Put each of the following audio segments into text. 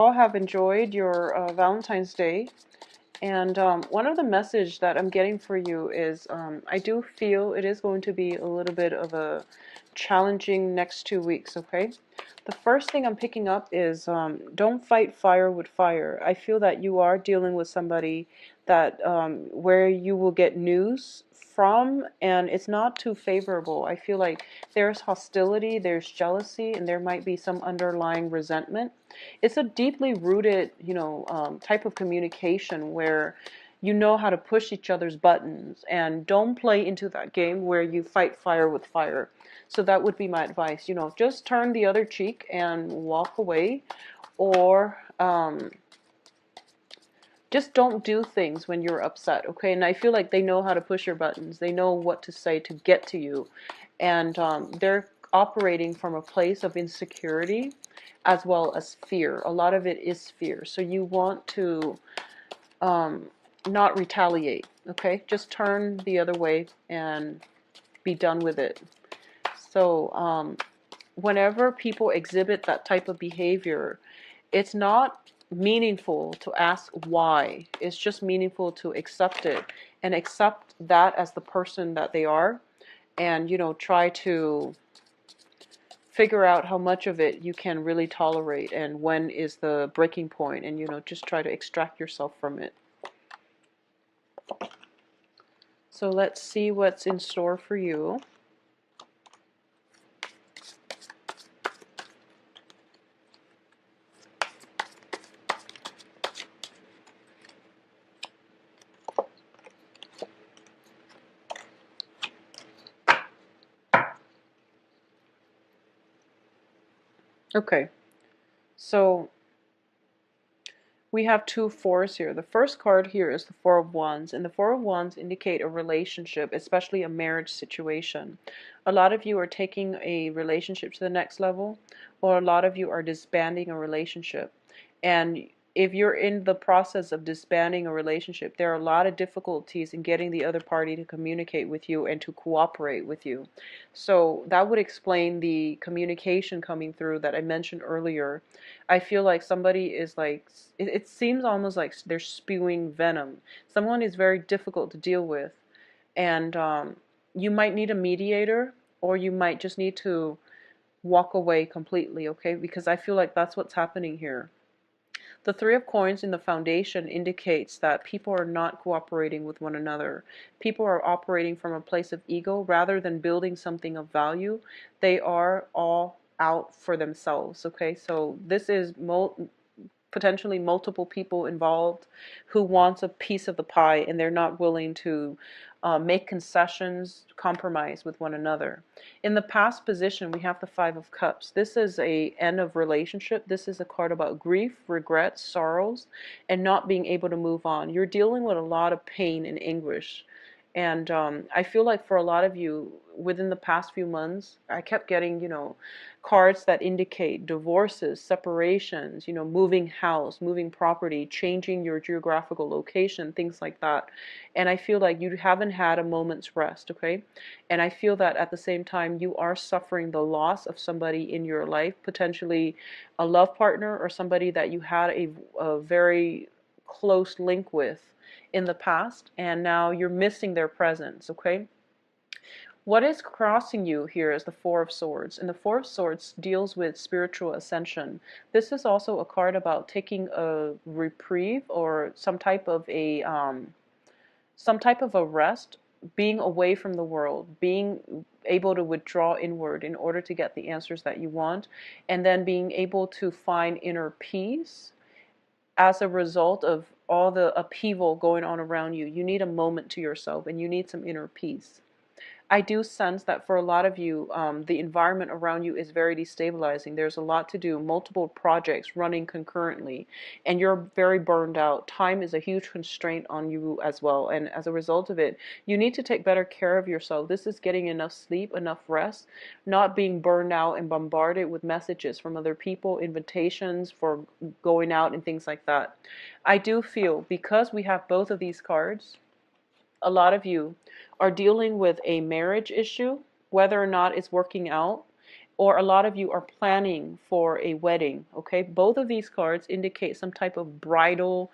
All have enjoyed your Valentine's Day. And one of the message that I'm getting for you is I do feel it is going to be a little bit of a challenging next 2 weeks, okay? The first thing I'm picking up is don't fight fire with fire. I feel that you are dealing with somebody that where you will get news from, and it's not too favorable. I feel like there's hostility, there's jealousy, and there might be some underlying resentment. It's a deeply rooted, type of communication where you know how to push each other's buttons, and don't play into that game where you fight fire with fire. So that would be my advice. Just turn the other cheek and walk away, or just don't do things when you're upset, okay? And I feel like they know how to push your buttons. They know what to say to get to you. And they're operating from a place of insecurity as well as fear. A lot of it is fear. So you want to not retaliate, okay? Just turn the other way and be done with it. So whenever people exhibit that type of behavior, it's not meaningful to ask why. It's just meaningful to accept it and accept that as the person that they are, and try to figure out how much of it you can really tolerate and when is the breaking point, and just try to extract yourself from it. So let's see what's in store for you. Okay, so we have two fours here. The first card here is the Four of Wands, and the Four of Wands indicate a relationship, especially a marriage situation. A lot of you are taking a relationship to the next level, or a lot of you are disbanding a relationship. And if you're in the process of disbanding a relationship, there are a lot of difficulties in getting the other party to communicate with you and to cooperate with you. So that would explain the communication coming through that I mentioned earlier. I feel like somebody is like, it seems almost like they're spewing venom. Someone is very difficult to deal with, and you might need a mediator, or you might just need to walk away completely, okay? Because I feel like that's what's happening here. The Three of Coins in the foundation indicates that people are not cooperating with one another. People are operating from a place of ego rather than building something of value. They are all out for themselves, okay? So this is potentially multiple people involved who wants a piece of the pie, and they're not willing to make concessions, compromise with one another. In the past position, we have the Five of Cups. This is a end of relationship. This is a card about grief, regrets, sorrows, and not being able to move on. You're dealing with a lot of pain and anguish. And I feel like for a lot of you, within the past few months, I kept getting, cards that indicate divorces, separations, moving house, moving property, changing your geographical location, things like that. And I feel like you haven't had a moment's rest, okay? And I feel that at the same time, you are suffering the loss of somebody in your life, potentially a love partner or somebody that you had a very close link with in the past, and now you're missing their presence, okay? What is crossing you here is the Four of Swords, and the Four of Swords deals with spiritual ascension. This is also a card about taking a reprieve or some type of a rest, being away from the world, being able to withdraw inward in order to get the answers that you want, and then being able to find inner peace as a result of all the upheaval going on around you. You need a moment to yourself, and you need some inner peace. I do sense that for a lot of you, the environment around you is very destabilizing. There's a lot to do, multiple projects running concurrently, and you're very burned out. Time is a huge constraint on you as well, and as a result of it, you need to take better care of yourself. This is getting enough sleep, enough rest, not being burned out and bombarded with messages from other people, invitations for going out and things like that. I do feel, because we have both of these cards, a lot of you are dealing with a marriage issue, whether or not it's working out, or a lot of you are planning for a wedding, okay? Both of these cards indicate some type of bridal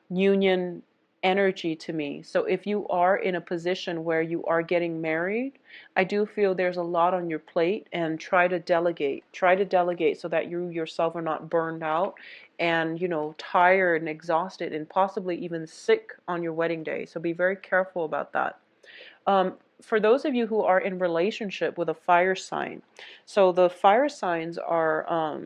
union energy to me. So if you are in a position where you are getting married, I do feel there's a lot on your plate, and try to delegate. Try to delegate so that you yourself are not burned out and, tired and exhausted and possibly even sick on your wedding day. So be very careful about that. For those of you who are in relationship with a fire sign, so the fire signs are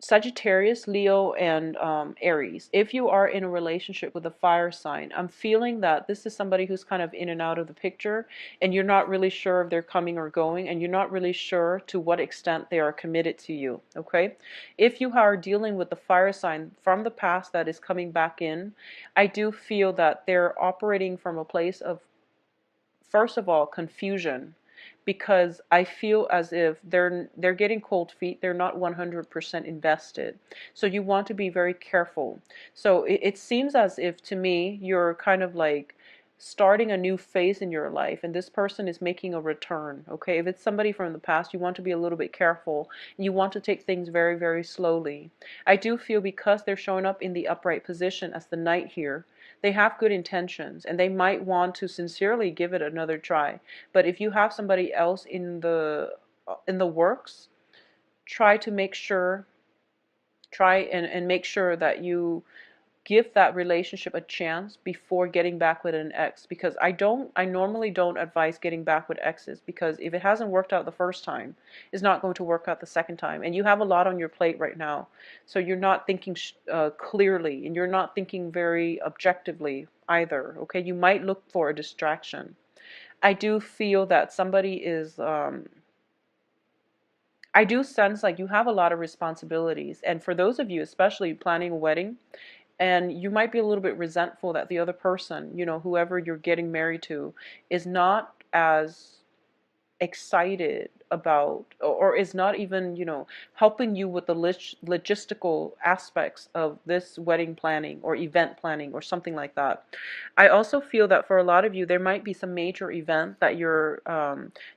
Sagittarius, Leo, and Aries. If you are in a relationship with a fire sign, I'm feeling that this is somebody who's kind of in and out of the picture, and you're not really sure if they're coming or going, and you're not really sure to what extent they are committed to you, okay? If you are dealing with the fire sign from the past that is coming back in, I do feel that they're operating from a place of, first of all, confusion, because I feel as if they're getting cold feet. They're not 100% invested. So you want to be very careful. So it seems as if, to me, you're kind of like starting a new phase in your life, and this person is making a return, okay? If it's somebody from the past, you want to be a little bit careful. You want to take things very, very slowly. I do feel, because they're showing up in the upright position as the Knight here, they have good intentions, and they might want to sincerely give it another try. But if you have somebody else in the works, try to make sure, and make sure that you give that relationship a chance before getting back with an ex, because I normally don't advise getting back with exes, because if it hasn't worked out the first time, it's not going to work out the second time, and you have a lot on your plate right now, so you're not thinking clearly, and you're not thinking very objectively either, okay? You might look for a distraction. I do feel that somebody is I do sense like you have a lot of responsibilities, and for those of you especially planning a wedding, and you might be a little bit resentful that the other person, whoever you're getting married to, is not as excited about, or is not even, helping you with the logistical aspects of this wedding planning or event planning or something like that. I also feel that for a lot of you, there might be some major event that you're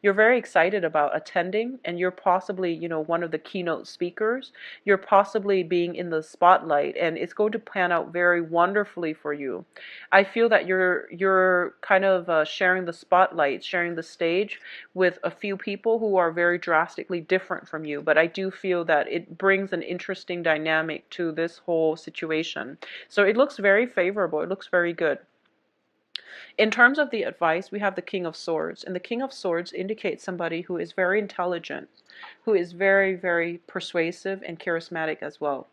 very excited about attending, and you're possibly, one of the keynote speakers. You're possibly being in the spotlight, and it's going to pan out very wonderfully for you. I feel that you're kind of sharing the spotlight, sharing the stage with a few people who are very drastically different from you, but I do feel that it brings an interesting dynamic to this whole situation. So it looks very favorable. It looks very good. In terms of the advice, we have the King of Swords, and the King of Swords indicates somebody who is very intelligent, who is very, very persuasive and charismatic as well.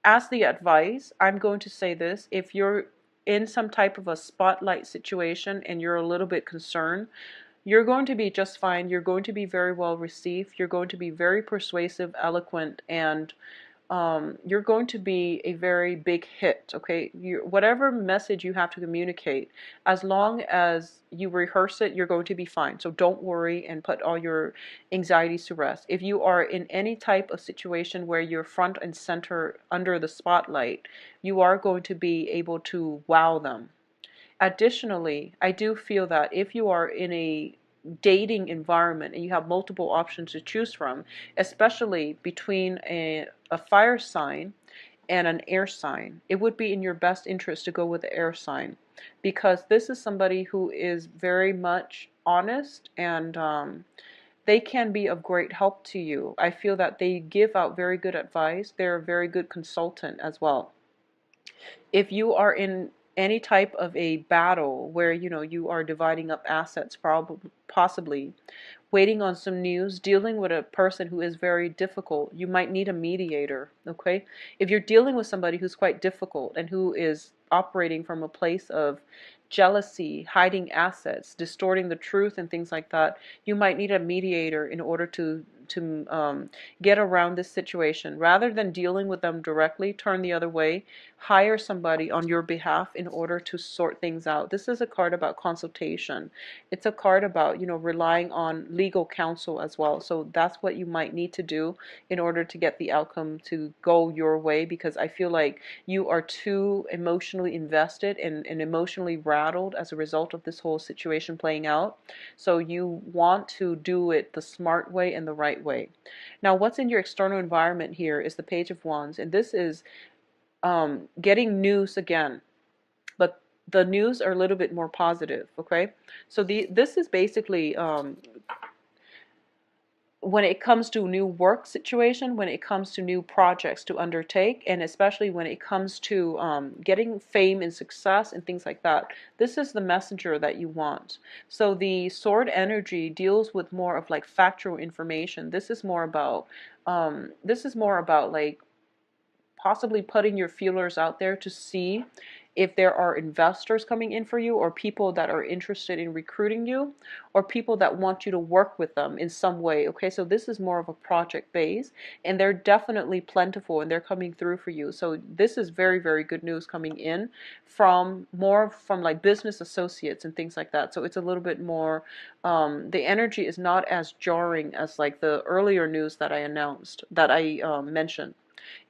As the advice, I'm going to say this: if you're in some type of a spotlight situation and you're a little bit concerned, you're going to be just fine. You're going to be very well received. You're going to be very persuasive, eloquent, and you're going to be a very big hit, okay? Whatever message you have to communicate, as long as you rehearse it, you're going to be fine. So don't worry and put all your anxieties to rest. If you are in any type of situation where you're front and center under the spotlight, you are going to be able to wow them. Additionally, I do feel that if you are in a dating environment and you have multiple options to choose from, especially between a fire sign and an air sign, it would be in your best interest to go with the air sign, because this is somebody who is very much honest, and they can be of great help to you. I feel that they give out very good advice. They're a very good consultant as well. If you are in any type of a battle where you are dividing up assets, probably possibly waiting on some news, dealing with a person who is very difficult, you might need a mediator, okay? If you're dealing with somebody who's quite difficult and who is operating from a place of jealousy, hiding assets, distorting the truth and things like that, you might need a mediator in order to get around this situation. Rather than dealing with them directly, turn the other way. Hire somebody on your behalf in order to sort things out. This is a card about consultation. It's a card about, relying on legal counsel as well. So that's what you might need to do in order to get the outcome to go your way, because I feel like you are too emotionally invested and emotionally rattled as a result of this whole situation playing out. So you want to do it the smart way and the right way. Now, what's in your external environment here is the Page of Wands, and this is getting news again, but the news are a little bit more positive. Okay, so this is basically when it comes to new work situation, when it comes to new projects to undertake, and especially when it comes to getting fame and success and things like that. This is the messenger that you want. So the sword energy deals with more of like factual information. This is more about like possibly putting your feelers out there to see if there are investors coming in for you, or people that are interested in recruiting you, or people that want you to work with them in some way. Okay, so this is more of a project base, and they're definitely plentiful and they're coming through for you. So this is very, very good news coming in from like business associates and things like that. So it's a little bit more, the energy is not as jarring as like the earlier news that I mentioned.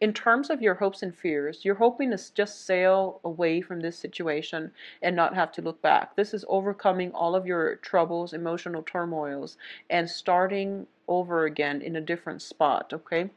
In terms of your hopes and fears, you're hoping to just sail away from this situation and not have to look back. This is overcoming all of your troubles, emotional turmoils, and starting over again in a different spot, okay?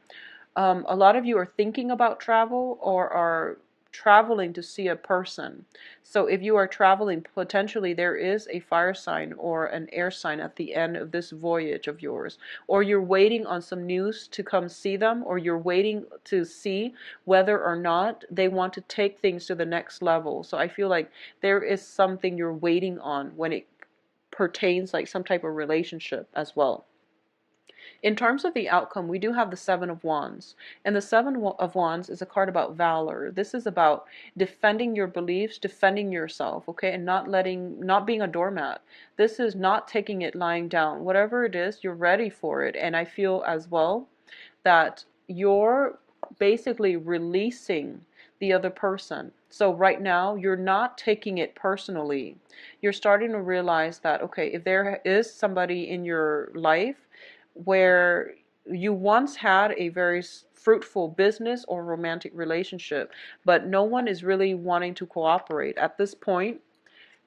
A lot of you are thinking about travel or are traveling to see a person. So if you are traveling, potentially there is a fire sign or an air sign at the end of this voyage of yours. Or you're waiting on some news to come see them, or you're waiting to see whether or not they want to take things to the next level. So I feel like there is something you're waiting on when it pertains like some type of relationship as well. In terms of the outcome, we do have the Seven of Wands. And the Seven of Wands is a card about valor. This is about defending your beliefs, defending yourself, okay, and not being a doormat. This is not taking it lying down. Whatever it is, you're ready for it. And I feel as well that you're basically releasing the other person. So right now, you're not taking it personally. You're starting to realize that, okay, if there is somebody in your life where you once had a very fruitful business or romantic relationship, but no one is really wanting to cooperate. At this point,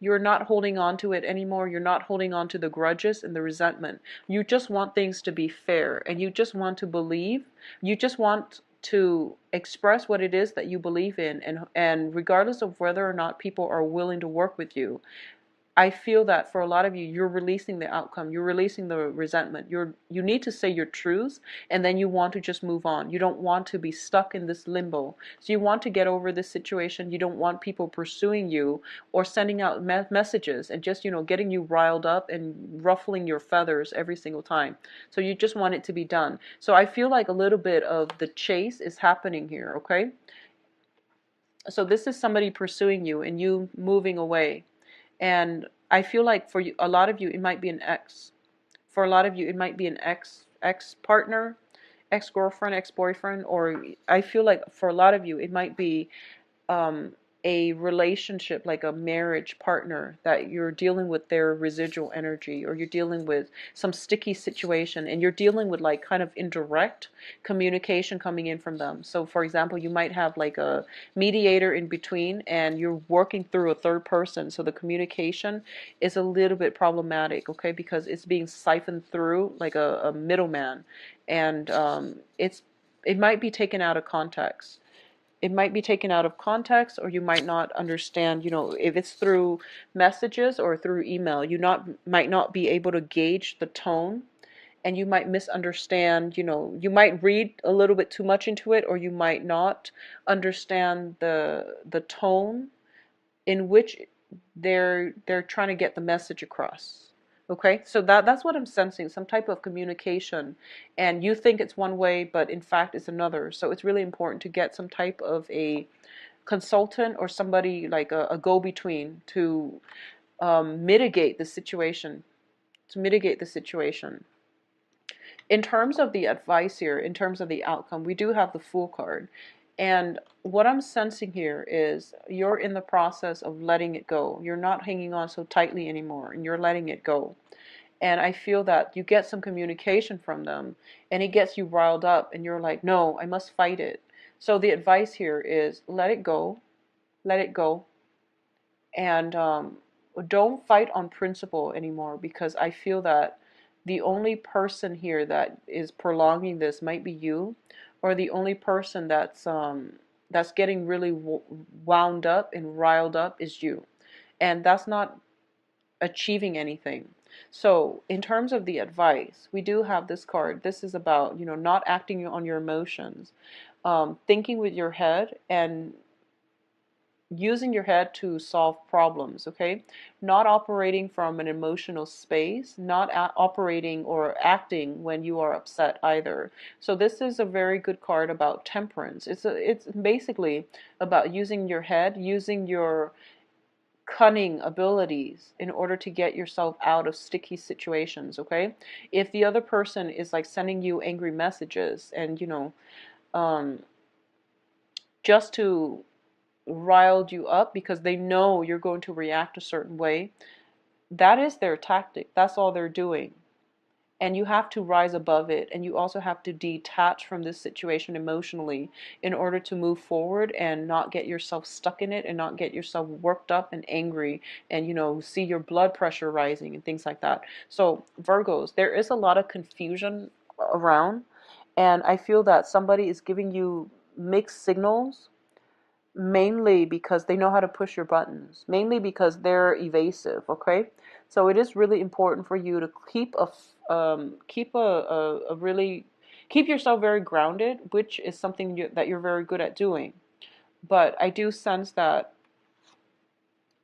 you're not holding on to it anymore. You're not holding on to the grudges and the resentment. You just want things to be fair, and you just want to believe. You just want to express what it is that you believe in, and regardless of whether or not people are willing to work with you, I feel that for a lot of you, you're releasing the outcome. You're releasing the resentment. You need to say your truths, and then you want to just move on. You don't want to be stuck in this limbo. So you want to get over this situation. You don't want people pursuing you or sending out messages and just, getting you riled up and ruffling your feathers every single time. So you just want it to be done. So I feel like a little bit of the chase is happening here, okay? So this is somebody pursuing you and you moving away. And I feel like for you, a lot of you, it might be an ex. For a lot of you, it might be an ex-partner, ex-girlfriend, ex-boyfriend, or I feel like for a lot of you, it might be um, a relationship, like a marriage partner, that you're dealing with their residual energy, or you're dealing with some sticky situation, and you're dealing with like kind of indirect communication coming in from them. So for example, you might have like a mediator in between, and you're working through a third person, so the communication is a little bit problematic, okay, because it's being siphoned through like a middleman, and it might be taken out of context. It might be taken out of context, or you might not understand, if it's through messages or through email, might not be able to gauge the tone, and you might misunderstand, you might read a little bit too much into it, or you might not understand the tone in which they're trying to get the message across. Okay, so that's what I'm sensing, some type of communication, and you think it's one way, but in fact it's another. So it's really important to get some type of a consultant or somebody like a go-between to mitigate the situation. In terms of the advice here, in terms of the outcome, we do have the Fool card. And what I'm sensing here is you're in the process of letting it go. You're not hanging on so tightly anymore, and you're letting it go. And I feel that you get some communication from them, and it gets you riled up, and you're like, no, I must fight it. So the advice here is let it go, let it go, and don't fight on principle anymore, because I feel that the only person here that is prolonging this might be you, or the only person that's getting really wound up and riled up is you, and that's not achieving anything. So in terms of the advice, we do have this card. This is about, not acting on your emotions, thinking with your head and using your head to solve problems, okay? Not operating from an emotional space, not operating or acting when you are upset either. So this is a very good card about temperance. It's basically about using your head, using your cunning abilities in order to get yourself out of sticky situations, okay? If the other person is like sending you angry messages and, um, just to riled you up because they know you're going to react a certain way, that is their tactic. That's all they're doing. And you have to rise above it, and you also have to detach from this situation emotionally in order to move forward and not get yourself stuck in it and not get yourself worked up and angry and, see your blood pressure rising and things like that. So Virgos, there is a lot of confusion around, and I feel that somebody is giving you mixed signals, mainly because they know how to push your buttons, mainly because they're evasive, okay? So it is really important for you to keep yourself very grounded, which is something that you're very good at doing. But I do sense that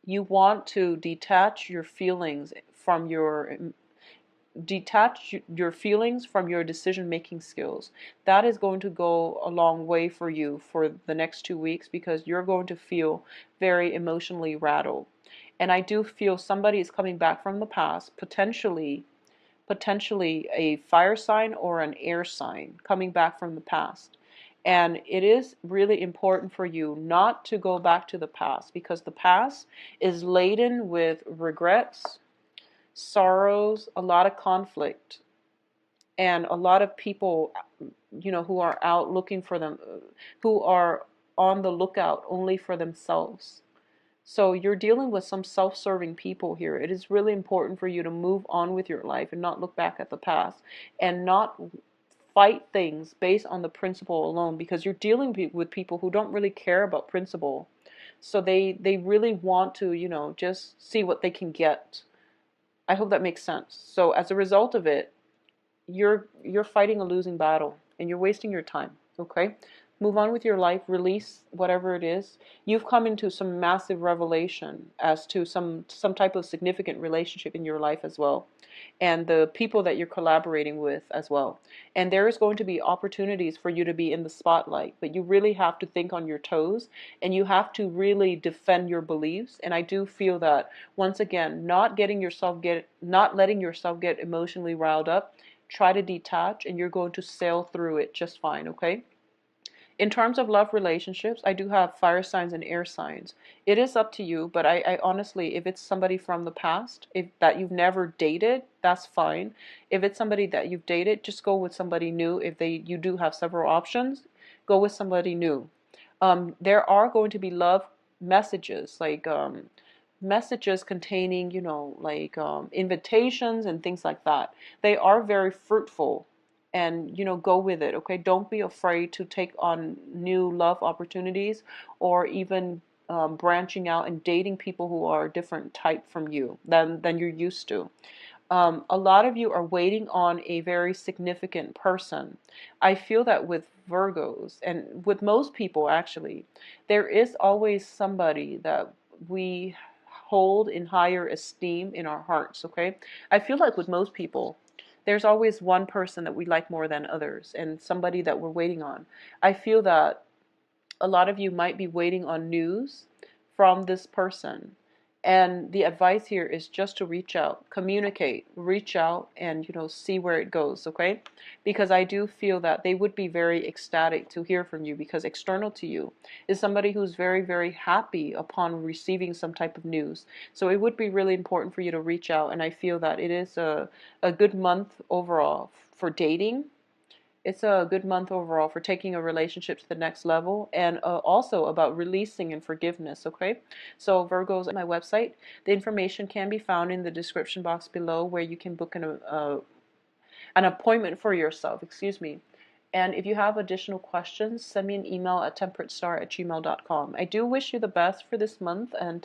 you want to detach your feelings from your decision-making skills. That is going to go a long way for you for the next 2 weeks, because you're going to feel very emotionally rattled. And I do feel somebody is coming back from the past, potentially a fire sign or an air sign coming back from the past. And it is really important for you not to go back to the past, because the past is laden with regrets, sorrows, a lot of conflict, and a lot of people, who are out looking for them, who are on the lookout only for themselves. So you're dealing with some self-serving people here. It is really important for you to move on with your life and not look back at the past and not fight things based on the principle alone, because you're dealing with people who don't really care about principle. So they really want to, just see what they can get. I hope that makes sense. So as a result of it, you're fighting a losing battle and you're wasting your time, okay? Move on with your life, release whatever it is. You've come into some massive revelation as to some type of significant relationship in your life as well, and the people that you're collaborating with as well. And there is going to be opportunities for you to be in the spotlight, but you really have to think on your toes, and you have to really defend your beliefs. And I do feel that, once again, not letting yourself get emotionally riled up. Try to detach, and you're going to sail through it just fine, okay? In terms of love relationships, I do have fire signs and air signs. It is up to you, but I honestly, if it's somebody from the past, if that you've never dated, that's fine. If it's somebody that you've dated, just go with somebody new. If you do have several options, go with somebody new. There are going to be love messages, like messages containing, invitations and things like that. They are very fruitful, and, go with it, okay? Don't be afraid to take on new love opportunities, or even branching out and dating people who are a different type from you than you're used to. A lot of you are waiting on a very significant person. I feel that with Virgos, and with most people actually, there is always somebody that we hold in higher esteem in our hearts, okay? I feel like with most people, there's always one person that we like more than others, and somebody that we're waiting on. I feel that a lot of you might be waiting on news from this person, And the advice here is just to reach out, communicate, reach out, and see where it goes, okay? Because I do feel that they would be very ecstatic to hear from you, because external to you is somebody who's very, very happy upon receiving some type of news. So it would be really important for you to reach out, and I feel that it is a good month overall for dating. It's a good month overall for taking a relationship to the next level, and also about releasing and forgiveness, okay? So Virgos, at my website, the information can be found in the description box below, where you can book an appointment for yourself, excuse me. And if you have additional questions, send me an email at temperatestar@gmail.com. I do wish you the best for this month, and